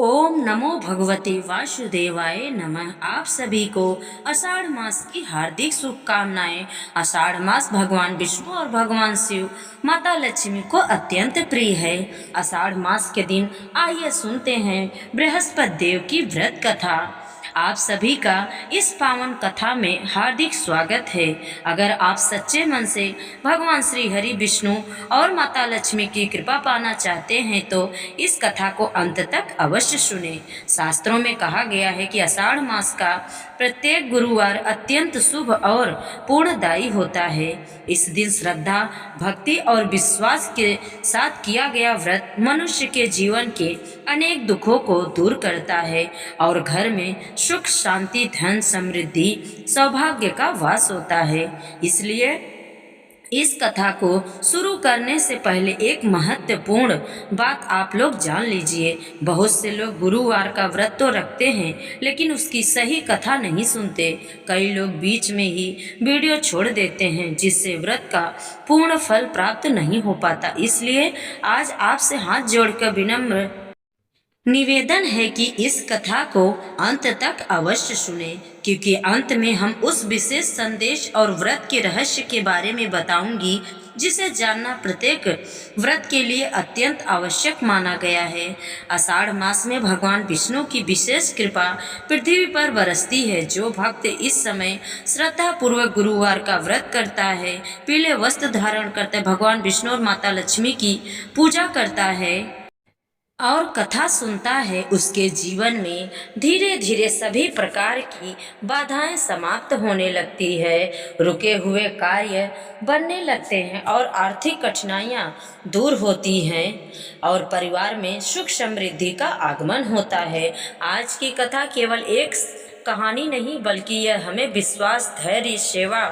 ओम नमो भगवते वासुदेवाय नमः। आप सभी को आषाढ़ मास की हार्दिक शुभकामनाएं। आषाढ़ मास भगवान विष्णु और भगवान शिव माता लक्ष्मी को अत्यंत प्रिय है। आषाढ़ मास के दिन आइए सुनते हैं बृहस्पति देव की व्रत कथा। आप सभी का इस पावन कथा में हार्दिक स्वागत है। अगर आप सच्चे मन से भगवान श्री हरि विष्णु और माता लक्ष्मी की कृपा पाना चाहते हैं तो इस कथा को अंत तक अवश्य सुने। शास्त्रों में कहा गया है कि आषाढ़ मास का प्रत्येक गुरुवार अत्यंत शुभ और पूर्णदायी होता है। इस दिन श्रद्धा, भक्ति और विश्वास के साथ किया गया व्रत मनुष्य के जीवन के अनेक दुखों को दूर करता है और घर में सुख, शांति, धन, समृद्धि, सौभाग्य का वास होता है। इसलिए इस कथा को शुरू करने से पहले एक महत्वपूर्ण बात आप लोग जान लीजिए। बहुत से लोग गुरुवार का व्रत तो रखते हैं लेकिन उसकी सही कथा नहीं सुनते। कई लोग बीच में ही वीडियो छोड़ देते हैं जिससे व्रत का पूर्ण फल प्राप्त नहीं हो पाता। इसलिए आज आपसे हाथ जोड़कर विनम्र निवेदन है कि इस कथा को अंत तक अवश्य सुने, क्योंकि अंत में हम उस विशेष संदेश और व्रत के रहस्य के बारे में बताऊंगी जिसे जानना प्रत्येक व्रत के लिए अत्यंत आवश्यक माना गया है। आषाढ़ मास में भगवान विष्णु की विशेष कृपा पृथ्वी पर बरसती है। जो भक्त इस समय श्रद्धा पूर्वक गुरुवार का व्रत करता है, पीले वस्त्र धारण करता है, भगवान विष्णु और माता लक्ष्मी की पूजा करता है और कथा सुनता है, उसके जीवन में धीरे धीरे सभी प्रकार की बाधाएं समाप्त होने लगती है, रुके हुए कार्य बनने लगते हैं और आर्थिक कठिनाइयां दूर होती हैं और परिवार में सुख समृद्धि का आगमन होता है। आज की कथा केवल एक कहानी नहीं बल्कि यह हमें विश्वास, धैर्य, सेवा,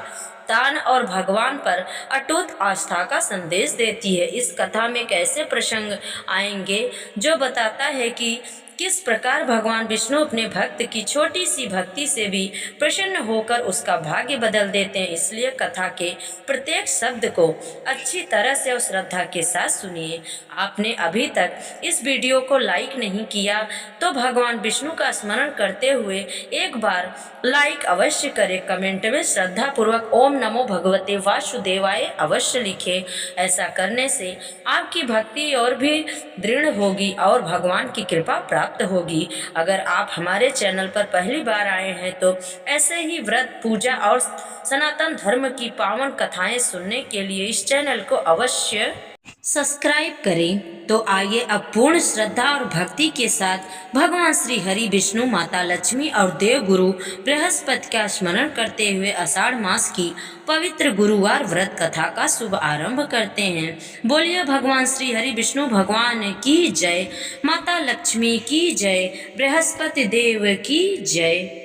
दान और भगवान पर अटूट आस्था का संदेश देती है। इस कथा में कैसे प्रसंग आएंगे जो बताता है कि किस प्रकार भगवान विष्णु अपने भक्त की छोटी सी भक्ति से भी प्रसन्न होकर उसका भाग्य बदल देते हैं। इसलिए कथा के प्रत्येक शब्द को अच्छी तरह से और श्रद्धा के साथ सुनिए। आपने अभी तक इस वीडियो को लाइक नहीं किया तो भगवान विष्णु का स्मरण करते हुए एक बार लाइक अवश्य करें। कमेंट में श्रद्धा पूर्वक ओम नमो भगवते वासुदेवाय अवश्य लिखें। ऐसा करने से आपकी भक्ति और भी दृढ़ होगी और भगवान की कृपा प्राप्त होगी। अगर आप हमारे चैनल पर पहली बार आए हैं तो ऐसे ही व्रत, पूजा और सनातन धर्म की पावन कथाएं सुनने के लिए इस चैनल को अवश्य सब्सक्राइब करें। तो आइए अब पूर्ण श्रद्धा और भक्ति के साथ भगवान श्री हरि विष्णु, माता लक्ष्मी और देव गुरु बृहस्पति का स्मरण करते हुए आषाढ़ मास की पवित्र गुरुवार व्रत कथा का शुभ आरंभ करते हैं। बोलिए भगवान श्री हरि विष्णु भगवान की जय, माता लक्ष्मी की जय, बृहस्पति देव की जय।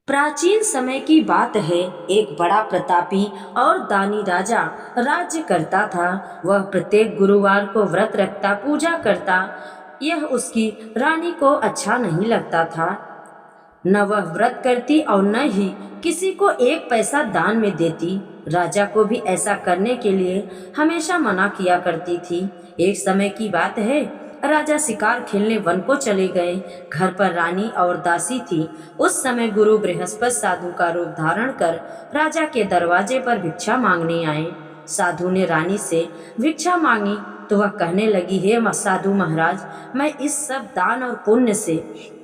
प्राचीन समय की बात है। एक बड़ा प्रतापी और दानी राजा राज्य करता था। वह प्रत्येक गुरुवार को व्रत रखता, पूजा करता। यह उसकी रानी को अच्छा नहीं लगता था। न वह व्रत करती और न ही किसी को एक पैसा दान में देती। राजा को भी ऐसा करने के लिए हमेशा मना किया करती थी। एक समय की बात है, राजा शिकार खेलने वन को चले गए। घर पर रानी और दासी थी। उस समय गुरु बृहस्पति साधु का रूप धारण कर राजा के दरवाजे पर भिक्षा मांगने आए। साधु ने रानी से भिक्षा मांगी तो वह कहने लगी, हे साधु महाराज, मैं इस सब दान और पुण्य से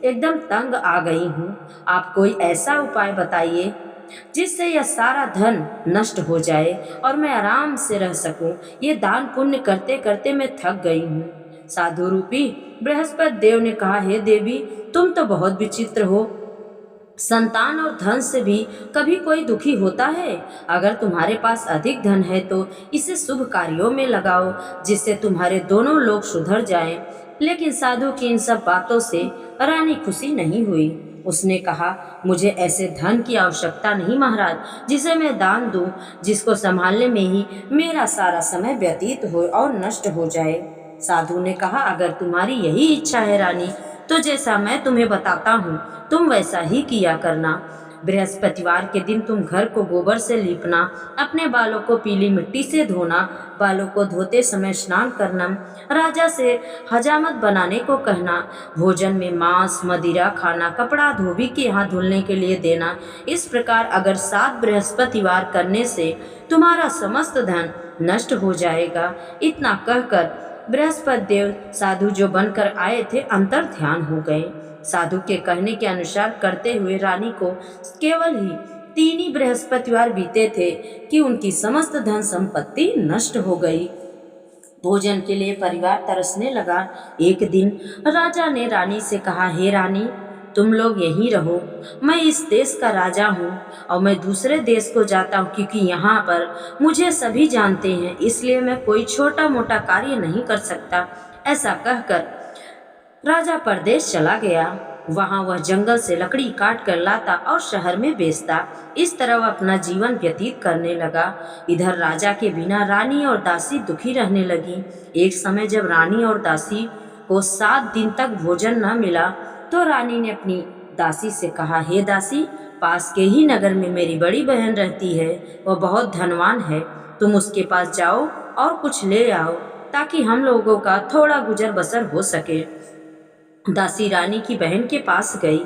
एकदम तंग आ गई हूँ। आप कोई ऐसा उपाय बताइए जिससे यह सारा धन नष्ट हो जाए और मैं आराम से रह सकूं। ये दान पुण्य करते करते मैं थक गई हूँ। साधु रूपी बृहस्पति देव ने कहा, हे देवी, तुम तो बहुत विचित्र हो। संतान और धन से भी कभी कोई दुखी होता है। अगर तुम्हारे पास अधिक धन है तो इसे शुभ कार्यों में लगाओ जिससे तुम्हारे दोनों लोग सुधर जाएं। लेकिन साधु की इन सब बातों से रानी खुशी नहीं हुई। उसने कहा, मुझे ऐसे धन की आवश्यकता नहीं महाराज जिसे मैं दान दूं, जिसको संभालने में ही मेरा सारा समय व्यतीत हो और नष्ट हो जाए। साधु ने कहा, अगर तुम्हारी यही इच्छा है रानी, तो जैसा मैं तुम्हें बताता हूँ तुम वैसा ही किया करना। बृहस्पतिवार के दिन तुम घर को गोबर से लीपना, अपने बालों को पीली मिट्टी से धोना, बालों को धोते समय स्नान करना, राजा से हजामत बनाने को कहना, भोजन में मांस मदिरा खाना, कपड़ा धोबी के यहाँ धुलने के लिए देना। इस प्रकार अगर 7 बृहस्पतिवार करने से तुम्हारा समस्त धन नष्ट हो जाएगा। इतना कहकर बृहस्पति देव साधु जो बनकर आए थे अंतर ध्यान हो गए। साधु के कहने के अनुसार करते हुए रानी को केवल ही 3 ही बृहस्पतिवार बीते थे कि उनकी समस्त धन संपत्ति नष्ट हो गई। भोजन के लिए परिवार तरसने लगा। एक दिन राजा ने रानी से कहा, हे रानी, तुम लोग यहीं रहो, मैं इस देश का राजा हूँ और मैं दूसरे देश को जाता हूँ क्योंकि यहाँ पर मुझे सभी जानते हैं, इसलिए मैं कोई छोटा मोटा कार्य नहीं कर सकता। ऐसा कहकर राजा परदेश चला गया। वहाँ वह जंगल से लकड़ी काट कर लाता और शहर में बेचता। इस तरह वह अपना जीवन व्यतीत करने लगा। इधर राजा के बिना रानी और दासी दुखी रहने लगी। एक समय जब रानी और दासी को 7 दिन तक भोजन न मिला तो रानी ने अपनी दासी से कहा, हे दासी, पास के ही नगर में मेरी बड़ी बहन रहती है, वह बहुत धनवान है, तुम उसके पास जाओ और कुछ ले आओ ताकि हम लोगों का थोड़ा गुजर बसर हो सके। दासी रानी की बहन के पास गई।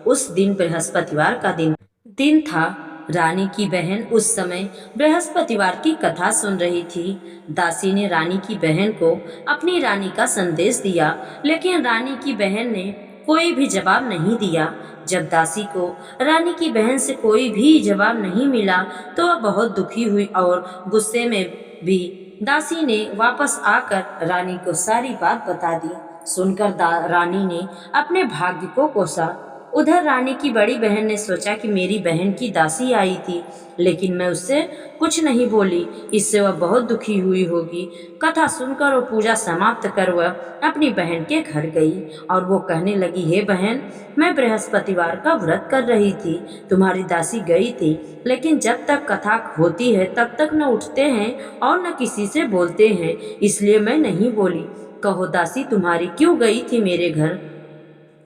उस दिन बृहस्पतिवार का दिन था। रानी की बहन उस समय बृहस्पतिवार की कथा सुन रही थी। दासी ने रानी की बहन को अपनी रानी का संदेश दिया, लेकिन रानी की बहन ने कोई भी जवाब नहीं दिया। जब दासी को रानी की बहन से कोई भी जवाब नहीं मिला तो वह बहुत दुखी हुई और गुस्से में भी दासी ने वापस आकर रानी को सारी बात बता दी। सुनकर रानी ने अपने भाग्य को कोसा। उधर रानी की बड़ी बहन ने सोचा कि मेरी बहन की दासी आई थी, लेकिन मैं उससे कुछ नहीं बोली, इससे वह बहुत दुखी हुई होगी। कथा सुनकर वो पूजा समाप्त कर वह अपनी बहन के घर गई और वो कहने लगी, हे बहन, मैं बृहस्पतिवार का व्रत कर रही थी, तुम्हारी दासी गई थी, लेकिन जब तक कथा होती है तब तक न उठते हैं और न किसी से बोलते हैं, इसलिए मैं नहीं बोली। कहो दासी, तुम्हारी क्यों गई थी मेरे घर?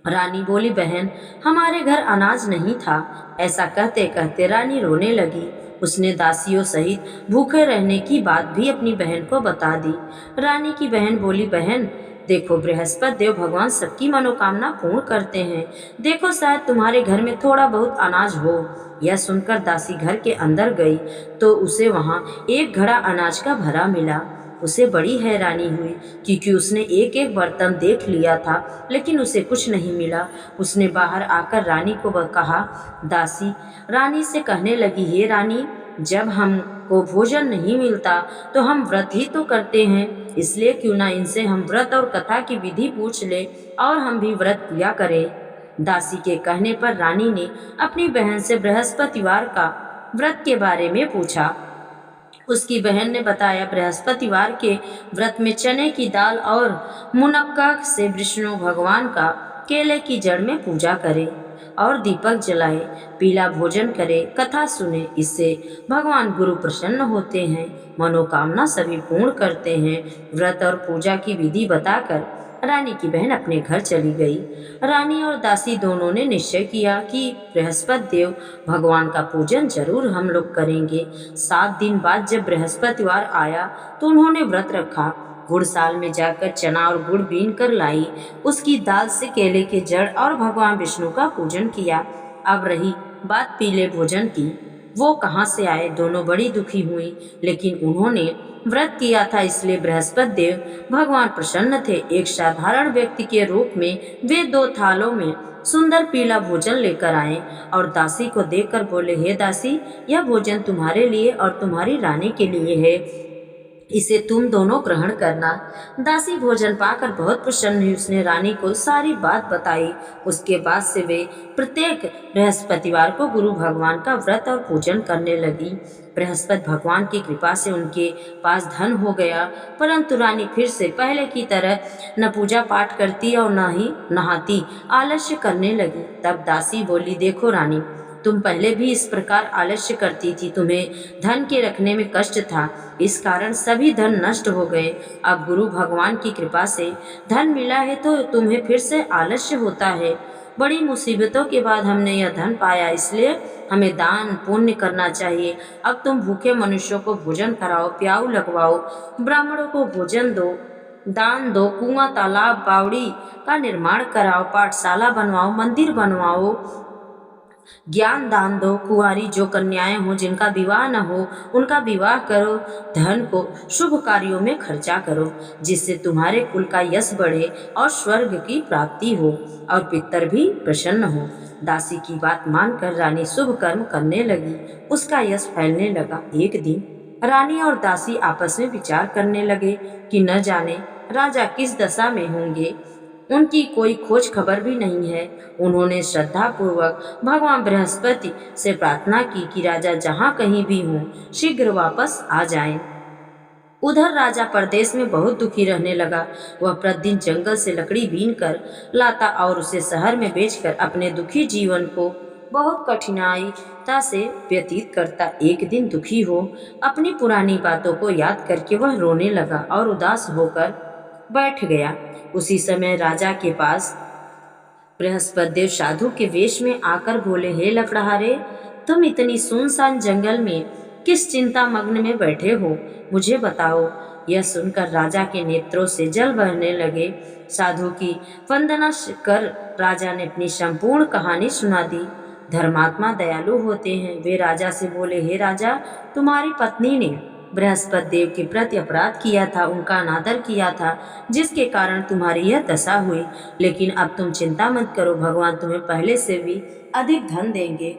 रानी बोली, बहन, हमारे घर अनाज नहीं था। ऐसा कहते कहते रानी रोने लगी। उसने दासियों सहित भूखे रहने की बात भी अपनी बहन को बता दी। रानी की बहन बोली, बहन देखो, बृहस्पति देव भगवान सबकी मनोकामना पूर्ण करते हैं, देखो शायद तुम्हारे घर में थोड़ा बहुत अनाज हो। यह सुनकर दासी घर के अंदर गई तो उसे वहाँ एक घड़ा अनाज का भरा मिला। उसे बड़ी हैरानी हुई क्योंकि उसने एक एक बर्तन देख लिया था, लेकिन उसे कुछ नहीं मिला। उसने बाहर आकर रानी को कहा। दासी रानी से कहने लगी, हे रानी, जब हमको भोजन नहीं मिलता तो हम व्रत ही तो करते हैं, इसलिए क्यों ना इनसे हम व्रत और कथा की विधि पूछ ले और हम भी व्रत किया करें। दासी के कहने पर रानी ने अपनी बहन से बृहस्पतिवार का व्रत के बारे में पूछा। उसकी बहन ने बताया, बृहस्पतिवार के व्रत में चने की दाल और मुनक्का से विष्णु भगवान का केले की जड़ में पूजा करें और दीपक जलाए, पीला भोजन करे, कथा सुने, इससे भगवान गुरु प्रसन्न होते हैं, मनोकामना सभी पूर्ण करते हैं। व्रत और पूजा की विधि बताकर रानी की बहन अपने घर चली गई। रानी और दासी दोनों ने निश्चय किया कि बृहस्पति देव भगवान का पूजन जरूर हम लोग करेंगे। 7 दिन बाद जब बृहस्पतिवार आया तो उन्होंने व्रत रखा। गुड़साल में जाकर चना और गुड़ बीन कर लाई, उसकी दाल से केले के जड़ और भगवान विष्णु का पूजन किया। अब रही बात पीले भोजन की, वो कहाँ से आए? दोनों बड़ी दुखी हुई, लेकिन उन्होंने व्रत किया था, इसलिए बृहस्पति देव भगवान प्रसन्न थे। एक साधारण व्यक्ति के रूप में वे 2 थालों में सुंदर पीला भोजन लेकर आए और दासी को देखकर बोले, हे दासी, यह भोजन तुम्हारे लिए और तुम्हारी रानी के लिए है, इसे तुम दोनों ग्रहण करना। दासी भोजन पाकर बहुत प्रसन्न हुई। उसने रानी को सारी बात बताई। उसके बाद से वे प्रत्येक बृहस्पतिवार को गुरु भगवान का व्रत और पूजन करने लगी। बृहस्पति भगवान की कृपा से उनके पास धन हो गया, परंतु रानी फिर से पहले की तरह न पूजा पाठ करती और न ही नहाती, आलस्य करने लगी। तब दासी बोली, देखो रानी, तुम पहले भी इस प्रकार आलस्य करती थी, तुम्हें धन के रखने में कष्ट था, इस कारण सभी धन नष्ट हो गए। अब गुरु भगवान की कृपा से धन मिला है तो तुम्हें फिर से आलस्य होता है। बड़ी मुसीबतों के बाद हमने यह धन पाया, इसलिए हमें दान पुण्य करना चाहिए। अब तुम भूखे मनुष्यों को भोजन कराओ, प्याऊ लगवाओ, ब्राह्मणों को भोजन दो, दान दो, कुआं तालाब बावड़ी का निर्माण कराओ, पाठशाला बनवाओ, मंदिर बनवाओ, ज्ञान दान दो, कुंवारी जो कन्याएं हो जिनका विवाह न हो उनका विवाह करो, धन को शुभ कार्यों में खर्चा करो, जिससे तुम्हारे कुल का यश बढ़े और स्वर्ग की प्राप्ति हो और पितर भी प्रसन्न हो। दासी की बात मानकर रानी शुभ कर्म करने लगी, उसका यश फैलने लगा। एक दिन रानी और दासी आपस में विचार करने लगे कि न जाने राजा किस दशा में होंगे, उनकी कोई खोज खबर भी नहीं है। उन्होंने श्रद्धा पूर्वक भगवान बृहस्पति से प्रार्थना की कि राजा जहाँ कहीं भी हों शीघ्र वापस आ जाएं। उधर राजा परदेश में बहुत दुखी रहने लगा। वह प्रतिदिन जंगल से लकड़ी बीन कर लाता और उसे शहर में बेचकर अपने दुखी जीवन को बहुत कठिनाईता से व्यतीत करता। एक दिन दुखी हो अपनी पुरानी बातों को याद करके वह रोने लगा और उदास होकर बैठ गया। उसी समय राजा के पास बृहस्पति देव साधु के वेश में आकर बोले, हे लकड़हारे, तुम इतनी सुनसान जंगल में किस चिंता मग्न में बैठे हो, मुझे बताओ। यह सुनकर राजा के नेत्रों से जल बहने लगे। साधु की वंदना कर राजा ने अपनी संपूर्ण कहानी सुना दी। धर्मात्मा दयालु होते हैं। वे राजा से बोले, हे राजा, तुम्हारी पत्नी ने बृहस्पति देव के प्रति अपराध किया था, उनका अनादर किया था, जिसके कारण तुम्हारी यह दशा हुई। लेकिन अब तुम चिंता मत करो, भगवान तुम्हें पहले से भी अधिक धन देंगे।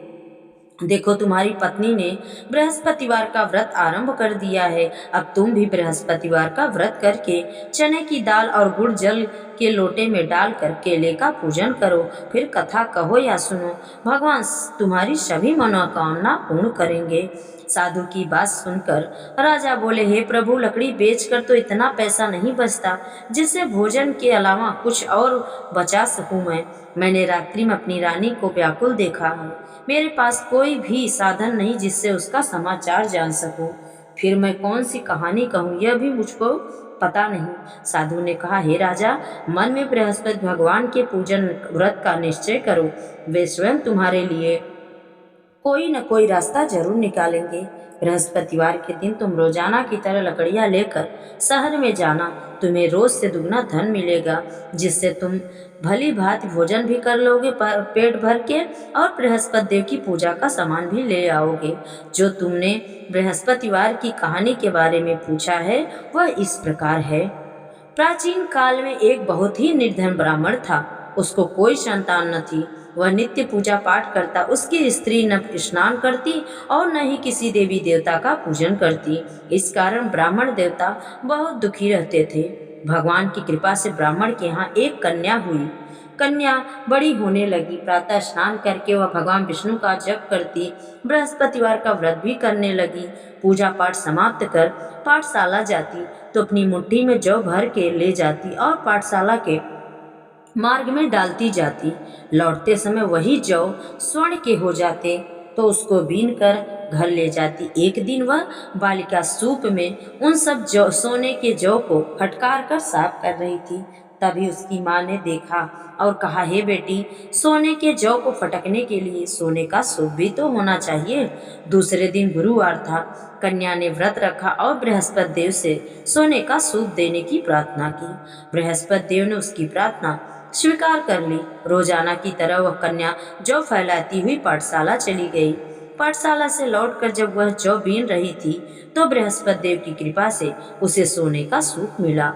देखो, तुम्हारी पत्नी ने बृहस्पतिवार का व्रत आरंभ कर दिया है। अब तुम भी बृहस्पतिवार का व्रत करके चने की दाल और गुड़ जल के लोटे में डालकर केले का पूजन करो, फिर कथा कहो या सुनो, भगवान तुम्हारी सभी मनोकामना पूर्ण करेंगे। साधु की बात सुनकर राजा बोले, हे प्रभु, लकड़ी बेचकर तो इतना पैसा नहीं बचता जिससे भोजन के अलावा कुछ और बचा सकूं। मैंने रात्रि में अपनी रानी को व्याकुल देखा है। मेरे पास कोई भी साधन नहीं जिससे उसका समाचार जान सकूं। फिर मैं कौन सी कहानी कहूँ, यह भी मुझको पता नहीं। साधु ने कहा, हे राजा, मन में बृहस्पति भगवान के पूजन व्रत का निश्चय करो, वे स्वयं तुम्हारे लिए कोई न कोई रास्ता जरूर निकालेंगे। बृहस्पतिवार के दिन तुम रोजाना की तरह लकड़ियां लेकर शहर में जाना, तुम्हें रोज से दुगना धन मिलेगा, जिससे तुम भली भांति भोजन भी कर लोगे पेट भर के और बृहस्पति देव की पूजा का सामान भी ले आओगे। जो तुमने बृहस्पतिवार की कहानी के बारे में पूछा है वह इस प्रकार है। प्राचीन काल में एक बहुत ही निर्धन ब्राह्मण था। उसको कोई संतान न थी। वह नित्य पूजा पाठ करता। उसकी स्त्री न स्नान करती और न ही किसी देवी देवता का पूजन करती। इस कारण ब्राह्मण देवता बहुत दुखी रहते थे। भगवान की कृपा से ब्राह्मण के यहाँ एक कन्या हुई। कन्या बड़ी होने लगी। प्रातः स्नान करके वह भगवान विष्णु का जप करती, बृहस्पतिवार का व्रत भी करने लगी। पूजा पाठ समाप्त कर पाठशाला जाती तो अपनी मुट्ठी में जौ भर के ले जाती और पाठशाला के मार्ग में डालती जाती। लौटते समय वही जौ स्वर्ण के हो जाते तो उसको बीन कर घर ले जाती। एक दिन वह बालिका सूप में उन सब सोने के जौ को फटकार कर साफ कर रही थी। तभी उसकी माँ ने देखा और कहा, हे बेटी, सोने के जौ को फटकने के लिए सोने का सूप भी तो होना चाहिए। दूसरे दिन गुरुवार था। कन्या ने व्रत रखा और बृहस्पति देव से सोने का सूप देने की प्रार्थना की। बृहस्पति देव ने उसकी प्रार्थना स्वीकार कर ली। रोजाना की तरह वह कन्या जौ फैलाती हुई पाठशाला चली गई। पाठशाला से लौटकर जब वह जौ बीन रही थी तो बृहस्पति देव की कृपा से उसे सोने का सूप मिला।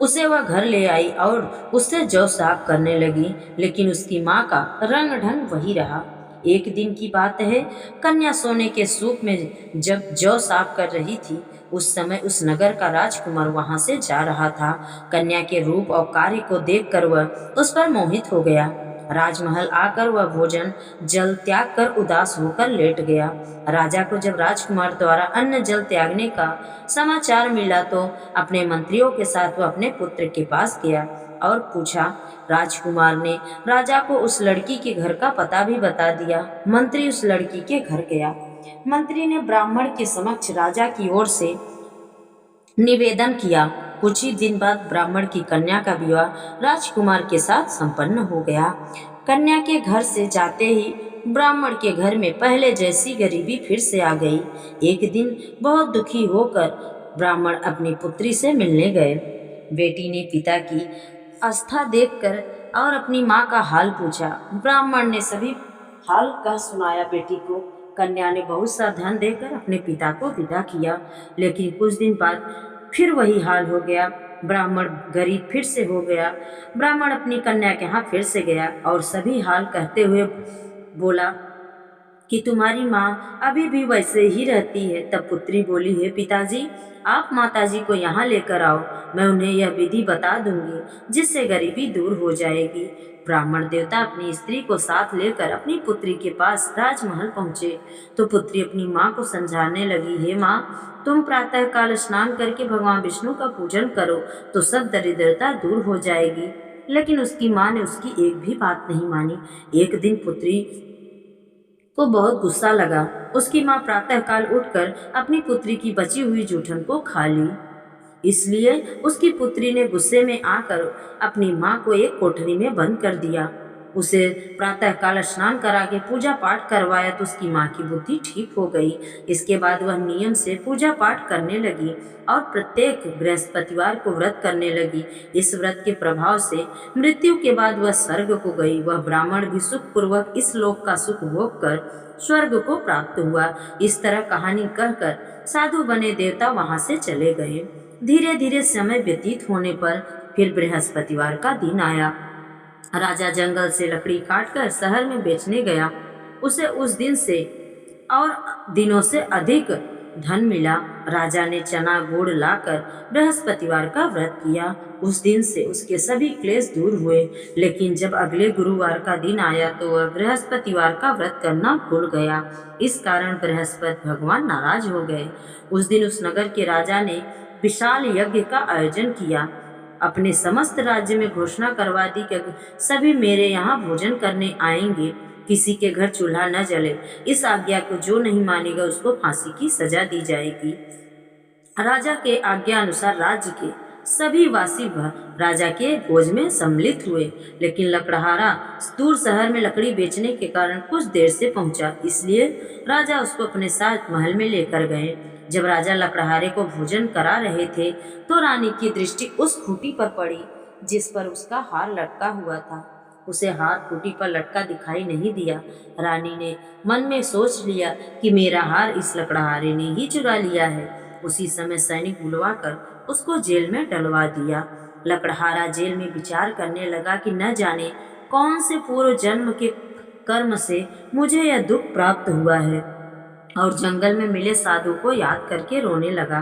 उसे वह घर ले आई और उससे जौ साफ करने लगी, लेकिन उसकी माँ का रंग ढंग वही रहा। एक दिन की बात है, कन्या सोने के सूप में जब जौ साफ कर रही थी, उस समय उस नगर का राजकुमार वहां से जा रहा था। कन्या के रूप और कार्य को देखकर वह उस पर मोहित हो गया। राजमहल आकर वह भोजन जल त्याग कर उदास होकर लेट गया। राजा को जब राजकुमार द्वारा अन्न जल त्यागने का समाचार मिला तो अपने मंत्रियों के साथ वह अपने पुत्र के पास गया और पूछा। राजकुमार ने राजा को उस लड़की के घर का पता भी बता दिया। मंत्री उस लड़की के घर गया। मंत्री ने ब्राह्मण के समक्ष राजा की ओर से निवेदन किया कुछ ही दिन बाद ब्राह्मण की कन्या का विवाह राजकुमार के साथ संपन्न हो गया। कन्या के घर से जाते ही ब्राह्मण के घर में पहले जैसी गरीबी फिर से आ गई। एक दिन बहुत दुखी होकर ब्राह्मण अपनी पुत्री से मिलने गए। बेटी ने पिता की आस्था देखकर और अपनी माँ का हाल पूछा। ब्राह्मण ने सभी हाल कह सुनाया बेटी को। कन्या ने बहुत सा धन देकर अपने पिता को विदा किया, लेकिन कुछ दिन बाद फिर वही हाल हो गया। ब्राह्मण गरीब फिर से हो गया। ब्राह्मण अपनी कन्या के यहाँ फिर से गया और सभी हाल कहते हुए बोला कि तुम्हारी माँ अभी भी वैसे ही रहती है। तब पुत्री बोली, है पिताजी, आप माताजी को यहाँ लेकर आओ, मैं उन्हें यह विधि बता दूंगी जिससे गरीबी दूर हो जाएगी। ब्राह्मण देवता अपनी स्त्री को साथ लेकर अपनी पुत्री के पास राजमहल पहुँचे तो पुत्री अपनी माँ को समझाने लगी, हे माँ, तुम प्रातः काल स्नान करके भगवान विष्णु का पूजन करो तो सब दरिद्रता दूर हो जाएगी। लेकिन उसकी माँ ने उसकी एक भी बात नहीं मानी। एक दिन पुत्री को बहुत गुस्सा लगा। उसकी माँ प्रातःकाल उठकर अपनी पुत्री की बची हुई जूठन को खा ली। इसलिए उसकी पुत्री ने गुस्से में आकर अपनी माँ को एक कोठरी में बंद कर दिया। उसे प्रातःकाल स्नान करा के पूजा पाठ करवाया तो उसकी माँ की बुद्धि ठीक हो गई। इसके बाद वह नियम से पूजा पाठ करने लगी और प्रत्येक बृहस्पतिवार को व्रत करने लगी। इस व्रत के प्रभाव से मृत्यु के बाद वह स्वर्ग को गई। वह ब्राह्मण भी सुखपूर्वक इस लोक का सुख भोग कर स्वर्ग को प्राप्त हुआ। इस तरह कहानी कहकर साधु बने देवता वहां से चले गए। धीरे धीरे समय व्यतीत होने पर फिर बृहस्पतिवार का दिन आया। राजा जंगल से लकड़ी काटकर शहर में बेचने गया। उसे उस दिन से और दिनों से अधिक धन मिला। राजा ने चना गुड़ लाकर बृहस्पतिवार का व्रत किया। उस दिन से उसके सभी क्लेश दूर हुए। लेकिन जब अगले गुरुवार का दिन आया तो वह बृहस्पतिवार का व्रत करना भूल गया। इस कारण बृहस्पति भगवान नाराज हो गए। उस दिन उस नगर के राजा ने विशाल यज्ञ का आयोजन किया। अपने समस्त राज्य में घोषणा करवा दी कि सभी मेरे यहाँ भोजन करने आएंगे, किसी के घर चूल्हा न जले। इस आज्ञा को जो नहीं मानेगा उसको फांसी की सजा दी जाएगी। राजा के आज्ञा अनुसार राज्य के सभी वासी राजा के भोज में सम्मिलित हुए। लेकिन लकड़हारा दूर शहर में लकड़ी बेचने के कारण कुछ देर से पहुंचा, इसलिए राजा उसको अपने साथ महल में लेकर गए। जब राजा लकड़हारे को भोजन करा रहे थे तो रानी की दृष्टि उस खूंटी पर पड़ी जिस पर उसका हार लटका हुआ था। उसे हार खूंटी पर लटका दिखाई नहीं दिया। रानी ने मन में सोच लिया कि मेरा हार इस लकड़हारे ने ही चुरा लिया है। उसी समय सैनिक बुलवाकर उसको जेल में डलवा दिया। लकड़हारा जेल में विचार करने लगा कि न जाने कौन से पूर्व जन्म के कर्म से मुझे यह दुख प्राप्त हुआ है, और जंगल में मिले साधु को याद करके रोने लगा।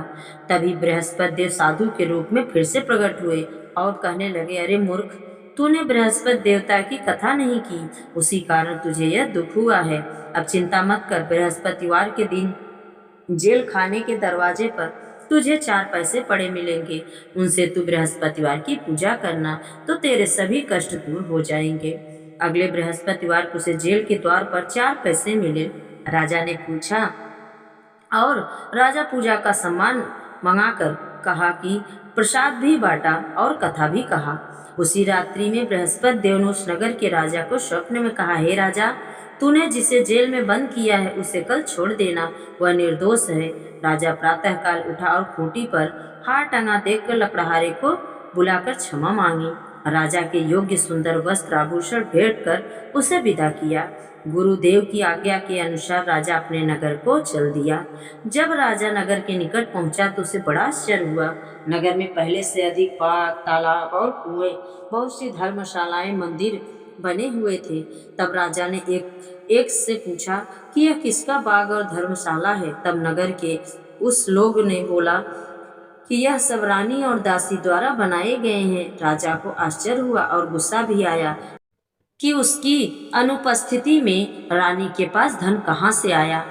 तभी बृहस्पति देव साधु के रूप में फिर से प्रकट हुए और कहने लगे, अरे मूर्ख, तूने बृहस्पति देवता की कथा नहीं की, उसी कारण तुझे यह दुख हुआ है। अब चिंता मत कर, बृहस्पतिवार के दिन जेल खाने के दरवाजे पर तुझे 4 पैसे पड़े मिलेंगे। उनसे तू बृहस्पतिवार की पूजा करना तो तेरे सभी कष्ट दूर हो जाएंगे। अगले बृहस्पतिवार को उसे जेल के द्वार पर 4 पैसे मिले। राजा ने पूछा और राजा पूजा का सम्मान मंगाकर कहा कि प्रसाद भी बांटा और कथा भी कहा। उसी रात्रि में बृहस्पति देव ने उस नगर के राजा को स्वप्न में कहा, हे राजा, तूने जिसे जेल में बंद किया है उसे कल छोड़ देना, वह निर्दोष है। राजा प्रातःकाल उठा और खूंटी पर हार टंगा देखकर लकड़हारे को बुलाकर क्षमा मांगी। राजा के योग्य सुंदर वस्त्र आभूषण भेंट कर उसे विदा किया। गुरुदेव की आज्ञा के अनुसार राजा अपने नगर को चल दिया। जब राजा नगर के निकट पहुंचा तो उसे बड़ा आश्चर्य हुआ। नगर में पहले से अधिक बाग, तालाब और कुएं, बहुत सी धर्मशालाएं, मंदिर बने हुए थे। तब राजा ने एक से पूछा कि यह किसका बाग और धर्मशाला है। तब नगर के उस लोग ने बोला कि यह सब रानी और दासी द्वारा बनाए गए हैं। राजा को आश्चर्य हुआ और गुस्सा भी आया कि उसकी अनुपस्थिति में रानी के पास धन कहाँ से आया।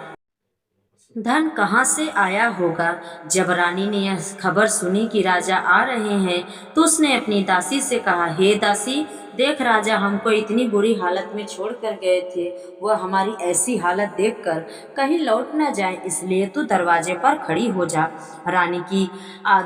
धन कहाँ से आया होगा। जब रानी ने यह खबर सुनी कि राजा आ रहे हैं तो उसने अपनी दासी से कहा, हे दासी, देख राजा, हमको इतनी बुरी हालत में छोड़ कर गए थे, वह हमारी ऐसी हालत देखकर कहीं लौट न जाए, इसलिए तू दरवाजे पर खड़ी हो जा। रानी की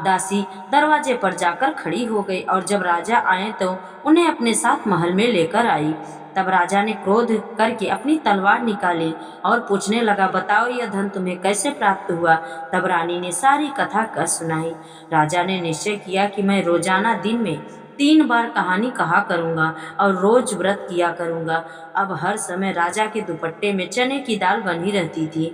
दासी दरवाजे पर जाकर खड़ी हो गई और जब राजा आए तो उन्हें अपने साथ महल में लेकर आई। तब राजा ने क्रोध करके अपनी तलवार निकाली और पूछने लगा, बताओ यह धन तुम्हें कैसे प्राप्त हुआ। तब रानी ने सारी कथा कह सुनाई। राजा ने निश्चय किया कि मैं रोजाना दिन में 3 बार कहानी कहा करूंगा और रोज व्रत किया करूंगा। अब हर समय राजा के दुपट्टे में चने की दाल बनी रहती थी।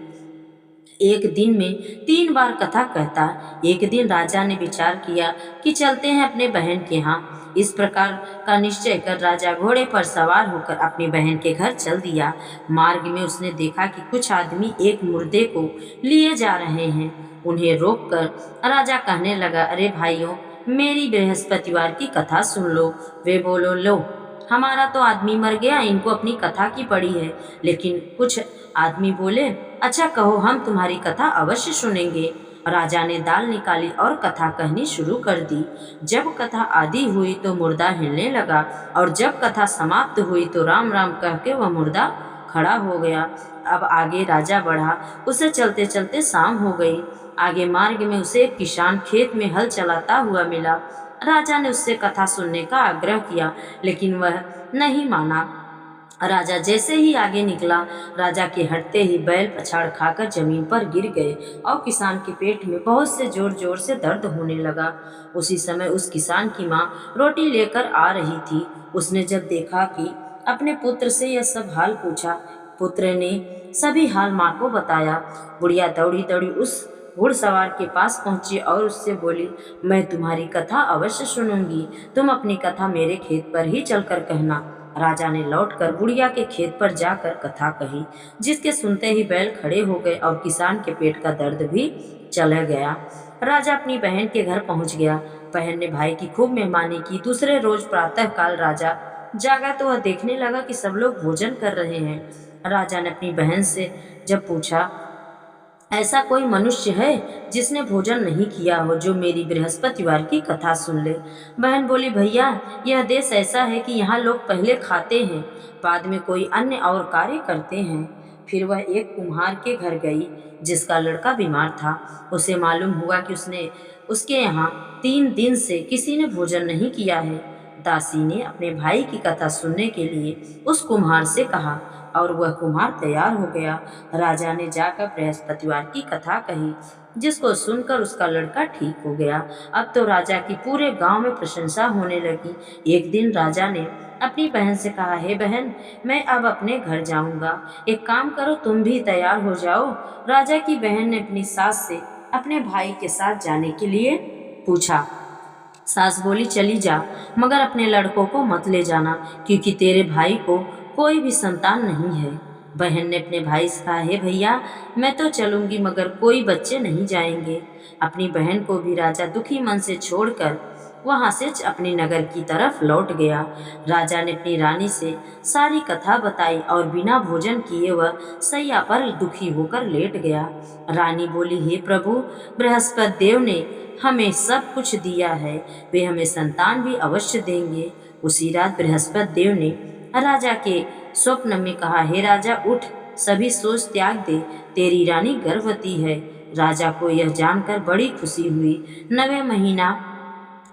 एक दिन में 3 बार कथा कहता। एक दिन राजा ने विचार किया कि चलते हैं अपने बहन के यहाँ। इस प्रकार का निश्चय कर राजा घोड़े पर सवार होकर अपनी बहन के घर चल दिया। मार्ग में उसने देखा कि कुछ आदमी एक मुर्दे को लिए जा रहे हैं। उन्हें रोककर राजा कहने लगा, अरे भाइयों, मेरी बृहस्पतिवार की कथा सुन लो। वे बोलो, लो, हमारा तो आदमी मर गया, इनको अपनी कथा की पड़ी है। लेकिन कुछ आदमी बोले, अच्छा कहो, हम तुम्हारी कथा अवश्य सुनेंगे। राजा ने दाल निकाली और कथा कहनी शुरू कर दी। जब कथा आदि हुई तो मुर्दा हिलने लगा और जब कथा समाप्त हुई तो राम राम कह के वह मुर्दा खड़ा हो गया। अब आगे राजा बढ़ा। उसे चलते चलते शाम हो गई। आगे मार्ग में उसे एक किसान खेत में हल चलाता हुआ मिला। राजा ने उससे कथा सुनने का आग्रह किया, लेकिन वह नहीं माना। राजा जैसे ही आगे निकला, राजा के हटते ही बैल पछाड़ खाकर जमीन पर गिर गए और किसान के पेट में बहुत से जोर जोर से दर्द होने लगा। उसी समय उस किसान की माँ रोटी लेकर आ रही थी। उसने जब देखा कि अपने पुत्र से यह सब हाल पूछा, पुत्र ने सभी हाल माँ को बताया। बुढ़िया दौड़ी दौड़ी उस घुड़सवार के पास पहुंची और उससे बोली, मैं तुम्हारी कथा अवश्य सुनूंगी, तुम अपनी कथा मेरे खेत पर ही चलकर कहना। राजा ने लौटकर बुढ़िया के खेत पर जाकर कथा कही, जिसके सुनते ही बैल खड़े हो गए और किसान के पेट का दर्द भी चला गया। राजा अपनी बहन के घर पहुंच गया। बहन ने भाई की खूब मेहमानी की। दूसरे रोज प्रातः काल राजा जागा तो वह देखने लगा कि सब लोग भोजन कर रहे हैं। राजा ने अपनी बहन से जब पूछा, ऐसा कोई मनुष्य है जिसने भोजन नहीं किया हो, जो मेरी बृहस्पतिवार की कथा सुन ले। बहन बोली, भैया, यह देश ऐसा है कि यहाँ लोग पहले खाते हैं, बाद में कोई अन्य और कार्य करते हैं। फिर वह एक कुम्हार के घर गई जिसका लड़का बीमार था। उसे मालूम हुआ कि उसके यहाँ 3 दिन से किसी ने भोजन नहीं किया है। दासी ने अपने भाई की कथा सुनने के लिए उस कुम्हार से कहा और वह कुम्हार तैयार हो गया। राजा ने जाकर बृहस्पतिवार की कथा कही, जिसको सुनकर उसका लड़का ठीक हो गया। अब तो राजा की पूरे गांव में प्रशंसा होने लगी। एक दिन राजा ने अपनी बहन से कहा, हे बहन, मैं अब अपने घर जाऊंगा, एक काम करो, तुम भी तैयार हो जाओ। राजा की बहन ने अपनी सास से अपने भाई के साथ जाने के लिए पूछा। सास बोली, चली जा, मगर अपने लड़कों को मत ले जाना, क्योंकि तेरे भाई को कोई भी संतान नहीं है। बहन ने अपने भाई से कहा, हे भैया, मैं तो चलूंगी, मगर कोई बच्चे नहीं जाएंगे। अपनी बहन को भी राजा दुखी मन से छोड़कर वहां से अपने नगर की तरफ लौट गया। राजा ने अपनी रानी से सारी कथा बताई और बिना भोजन किए वह सैया पर दुखी होकर लेट गया। रानी बोली, हे प्रभु, बृहस्पति देव ने हमें सब कुछ दिया है, वे हमें संतान भी अवश्य देंगे। उसी रात बृहस्पति देव ने राजा के स्वप्न में कहा, हे राजा, उठ, सभी सोच त्याग दे, तेरी रानी गर्भवती है। राजा को यह जानकर बड़ी खुशी हुई। 9वें महीना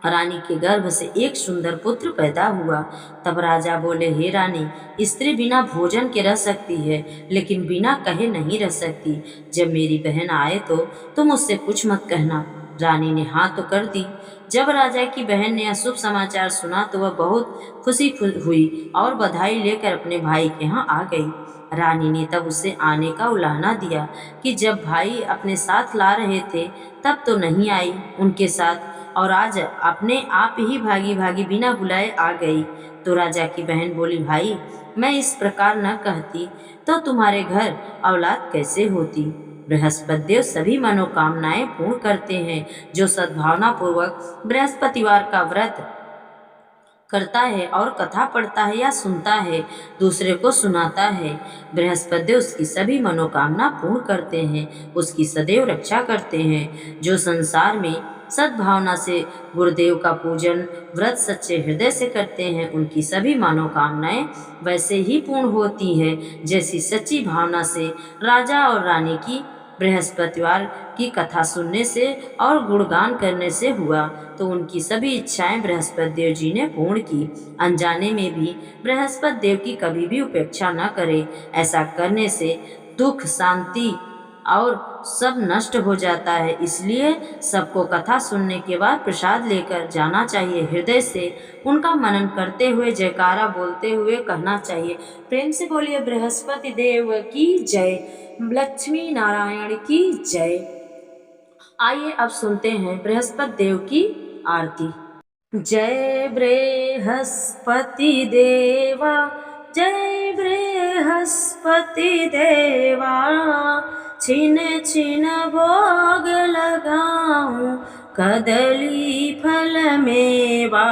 रानी के गर्भ से एक सुंदर पुत्र पैदा हुआ। तब राजा बोले, हे रानी, स्त्री बिना भोजन के रह सकती है, लेकिन बिना कहे नहीं रह सकती। जब मेरी बहन आए तो तुम उससे कुछ मत कहना। रानी ने हाँ तो कर दी। जब राजा की बहन ने अशुभ समाचार सुना तो वह बहुत खुशी हुई और बधाई लेकर अपने भाई के यहाँ आ गई। रानी ने तब उसे आने का उलाहना दिया कि जब भाई अपने साथ ला रहे थे तब तो नहीं आई उनके साथ, और आज अपने आप ही भागी भागी बिना बुलाए आ गई। तो राजा की बहन बोली, भाई, मैं इस प्रकार न कहती तो तुम्हारे घर औलाद कैसे होती। बृहस्पति देव सभी मनोकामनाएं पूर्ण करते हैं। जो सद्भावना पूर्वक बृहस्पतिवार का व्रत करता है और कथा पढ़ता है या सुनता है, दूसरे को सुनाता है, बृहस्पति देव उसकी सभी मनोकामना पूर्ण करते हैं, उसकी सदैव रक्षा करते हैं। जो संसार में सद्भावना से गुरुदेव का पूजन व्रत सच्चे हृदय से करते हैं, उनकी सभी मनोकामनाएं वैसे ही पूर्ण होती हैं जैसी सच्ची भावना से राजा और रानी की बृहस्पतिवार की कथा सुनने से और गुणगान करने से हुआ। तो उनकी सभी इच्छाएं बृहस्पति देव जी ने पूर्ण की। अनजाने में भी बृहस्पति देव की कभी भी उपेक्षा न करें। ऐसा करने से दुख, शांति और सब नष्ट हो जाता है। इसलिए सबको कथा सुनने के बाद प्रसाद लेकर जाना चाहिए। हृदय से उनका मनन करते हुए, जयकारा बोलते हुए कहना चाहिए। प्रेम से बोलिए बृहस्पति देव की जय, लक्ष्मी नारायण की जय। आइए अब सुनते हैं बृहस्पति देव की आरती। जय बृहस्पति देवा, जय बृहस्पति देवा, छिन छिन भोग लगाऊं कदली फल मेवा।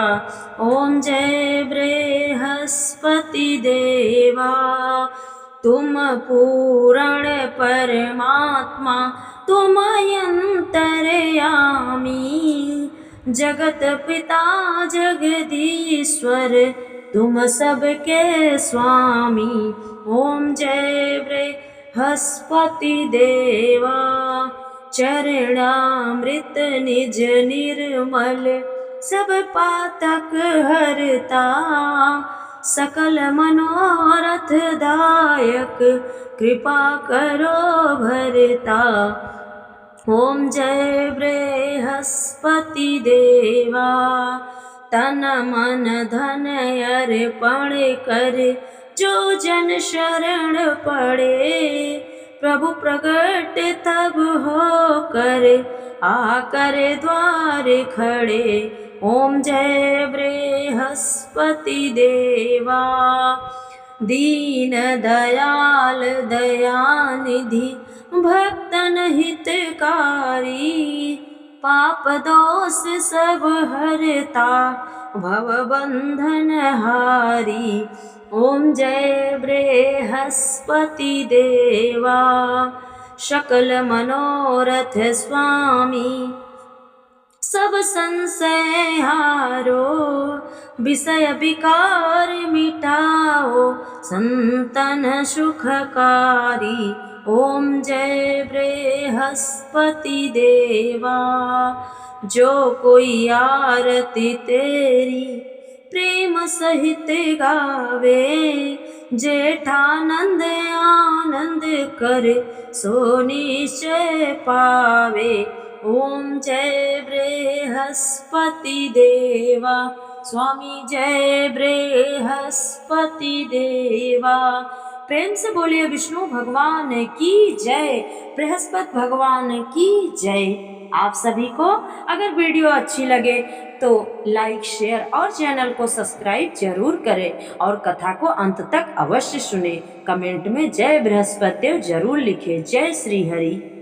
ओम जय बृहस्पति देवा, तुम पूर्ण परमात्मा, तुम अंतर्यामी, जगत पिता जगदीश्वर, तुम सबके स्वामी। ओम जय बृहस्पति देवा, चरणामृत निज निर्मल, सब पातक हरता, सकल मनोरथ दायक, कृपा करो भरता। ओम जय बृहस्पति देवा, तन मन धन अर्पण कर, जो जन शरण पड़े, प्रभु प्रगट तब हो कर, आकर द्वार खड़े। ओम जय बृहस्पति देवा, दीन दयाल दयानिधि, भक्तन हितकारी, पाप दोष सब हरता, भव बंधन हारी। ओम जय बृहस्पति देवा, सकल मनोरथ स्वामी, सब संशय हारो, विषय विकार मिटाओ, संतन सुखकारी। ओम जय बृहस्पति देवा, जो कोई आरती तेरी प्रेम सहित गावे, जेठानंद आनंद कर, सो निश्चय पावे। ओम जय बृहस्पति देवा, स्वामी जय बृहस्पति देवा। प्रेम से बोलिए विष्णु भगवान की जय, बृहस्पति भगवान की जय। आप सभी को अगर वीडियो अच्छी लगे तो लाइक, शेयर और चैनल को सब्सक्राइब जरूर करें और कथा को अंत तक अवश्य सुने। कमेंट में जय बृहस्पति देव जरूर लिखें। जय श्री हरि।